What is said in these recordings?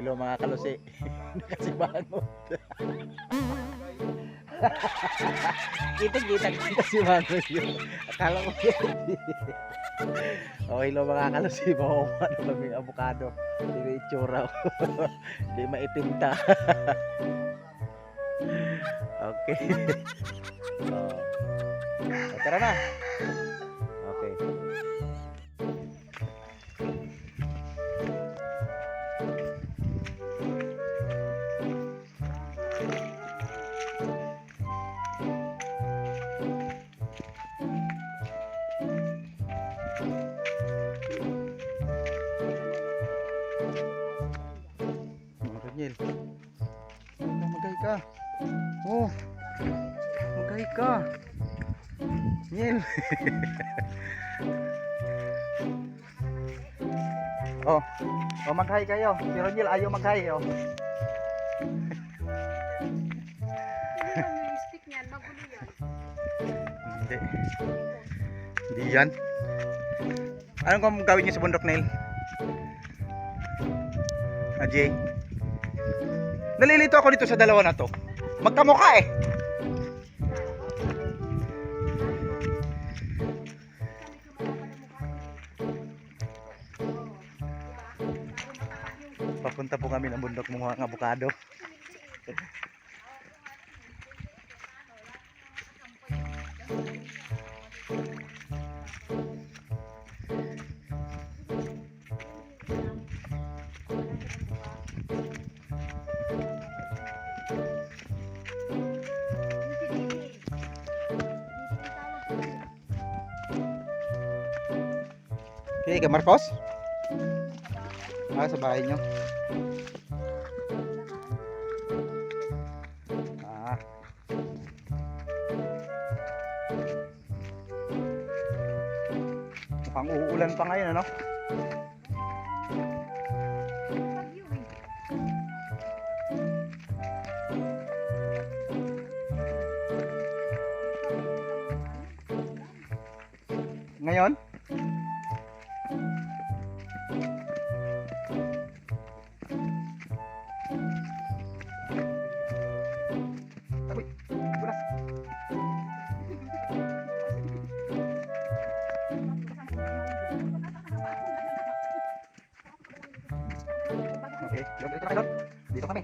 hello mga kalusi. Nakasibangot. Kitang-kitang kita si Manong yun. Akala ko yun. Oh, hello mga kalusi. Makuha na kami avocado. Hindi itsura. Hindi maitinta. Okay. Oh. Tara na. Okay. Daniel, magay ka. Oh, magay ka. Daniel. Oh, oh maghay kayo. Si Roniel ayaw maghay. Oh. Stick niyan, magulo yan. Hindi. Hindi yan. Anong gawin niyo sa bundok, Neil? Jay. Nalilito ako dito sa dalawa na to. Magkamukha eh. Papunta po kami ng bundok ng mga avocado. Okay, kay Marcos? Sa bahay nyo. Mukhang uulan pa ngayon, ano? Ngayon? Uy, bulas. Okay, dito kayo. Dito kami.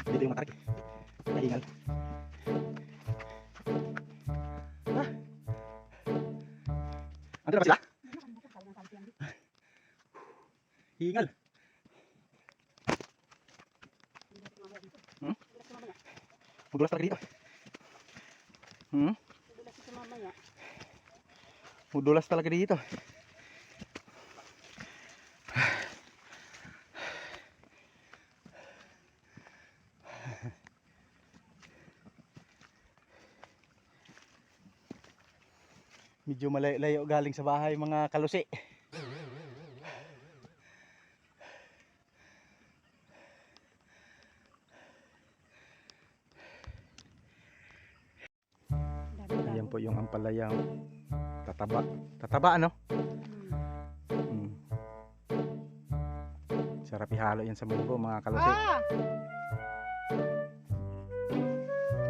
Dito yung matarik. Nahingal. Ando na ba sila? Hingal. Madulas talaga dito. Madulas talaga dito. Medyo malayo galing sa bahay mga kalusi. Ayan po yung ampalayang tataba. Tataba ano? Sarap ihalo yan sa munggo mga kalusi.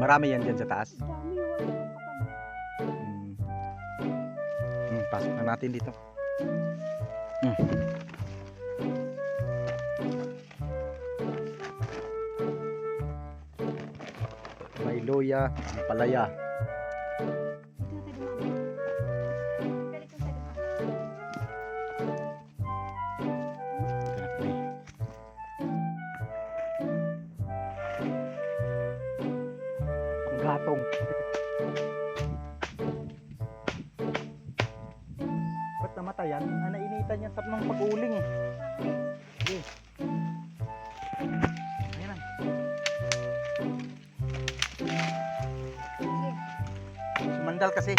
Marami yan dyan sa taas. Pasok na natin dito. May luya, ampalaya. Panggatong. Ba't namatay yan? Nainitan yan sa ng pag-uling eh. Okay. Ayan na. Sumandal kasi.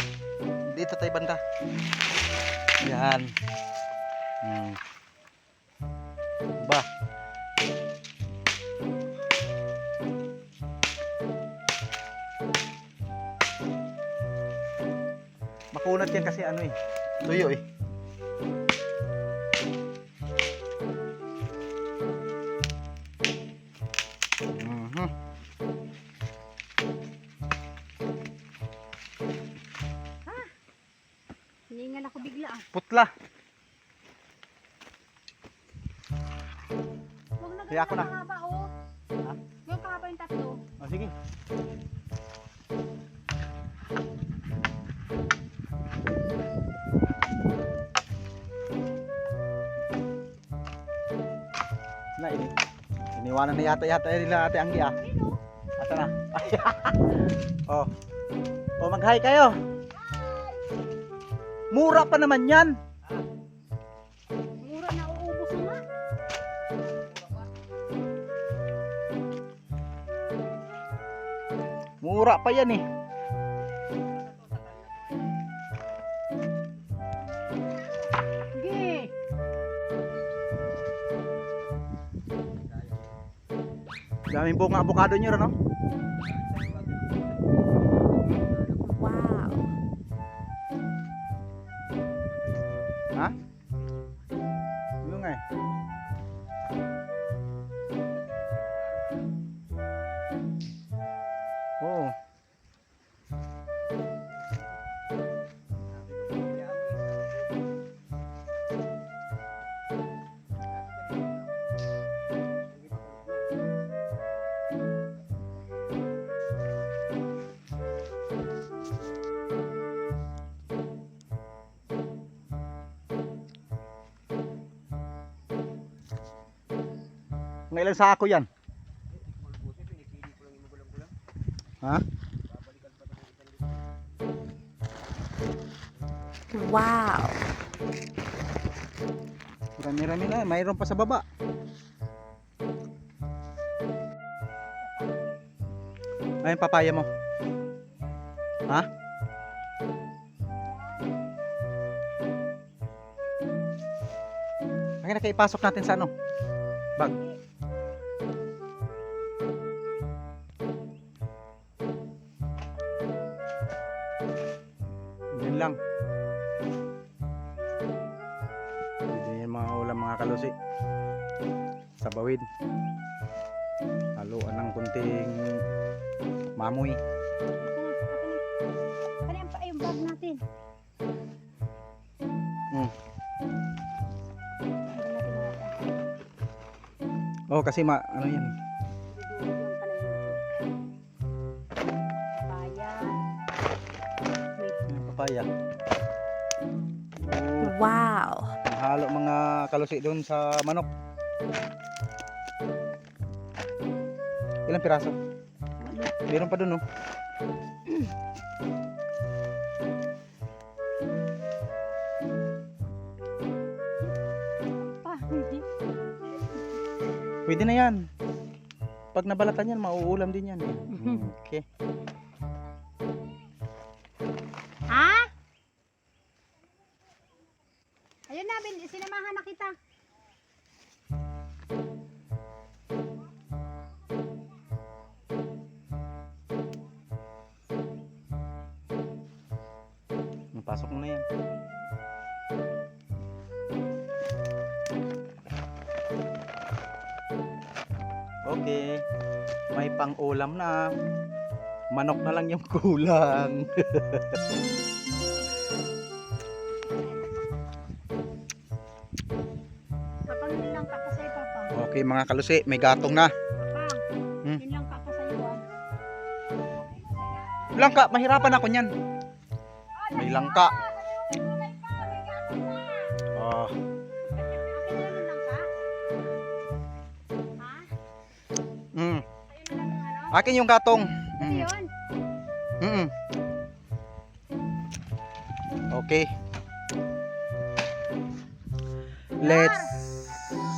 Dito tayo banda. Yan. Ba. makunat yan kasi ano eh. Tuyo eh. Mhm. Hiningal ako bigla ah. Putla. Huwag na Kaya ako ganyan na. kahaba oh. Ha? Yung kahaba yung tatlo. Oh, sige. Na ini. Iniwanan na yata nila Ate Anggi ah. Ayun oh. Asa na? Oh. Oh, mag-hi kayo. Mura pa naman 'yan. Mura na uubos mo nga. Mura pa 'yan eh. Sige. Daming bunga avocado niyo no? Wow. Ha? Yung nga eh. Oo. Mga ilang sako yan? Ha? Wow. Rami-rami na, mayroon pa sa baba. Ayun papaya mo. Ha? Ay na ipasok natin sa ano? Bag. Yan lang. Dito yung mga ulam mga kalusi. Sa bawid. Haluan ng kunting mamoy. Ano yung bag natin? Oh, kasi ano yan. Papaya. Papaya. Wow. Halo mga kalusi doon sa manok. Ilang piraso? Meron pa doon, no? Pwede na yan. Pag nabalatan yan, mauulam din yan. Okay. Ha? Ayun na, sinamahan na kita. Pasok mo na yan. Okay. May pang-ulam na. Manok na lang yung kulang. Kapag yun lang kakasay, Papa. Okay mga kalusi, may gatong na. Papa, Hmm? yun lang kakasay ko ah. Langka, mahirapan ako niyan. May langka. Oh, Akin na lang lang ka? Ha? mm. Ayun na lang yung ano? Akin yung gatong. Ano yun? Okay. Let's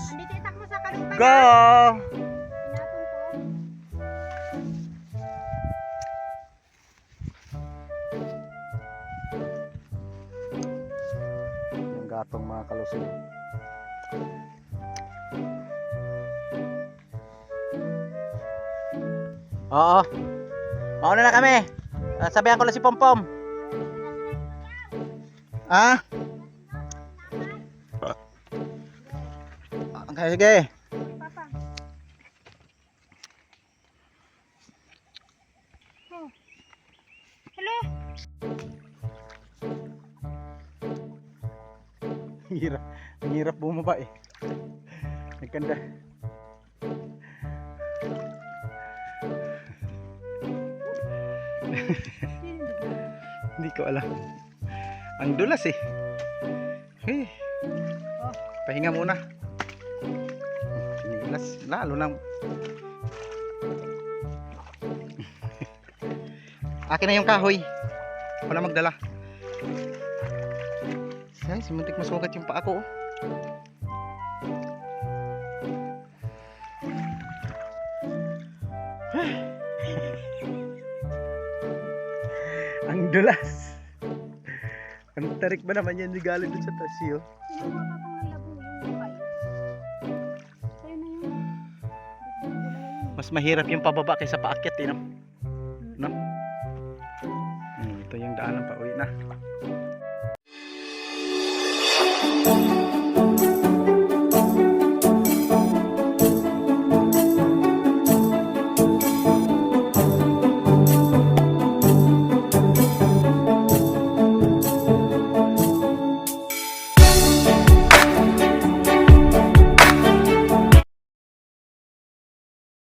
Andito itak mo sa kalupaan. go. Pinatong ko. Yung gatong mga kalusi. Oo. Mauna na kami. Sabihan ko na si Pompom. Ah? Okay, sige. Papa. Oh. Hello. Hirap. Ang hirap bumaba eh. Nagkanda. Hindi ko alam. Ang dulas eh. Hey. Oh. Pahinga muna. Sinilas. Lalo na. Akin na yung kahoy. Wala magdala. Ay, simuntik masugat yung paa ko. Oh. Ang dulas. Ang tarik ba naman yan galing dun sa tasyo? Sino mga papang nalabo yung mukay? Sa'yo na yung yun. Mas mahirap yung pababa kaysa paakyat eh, no? No? Ito yung daanan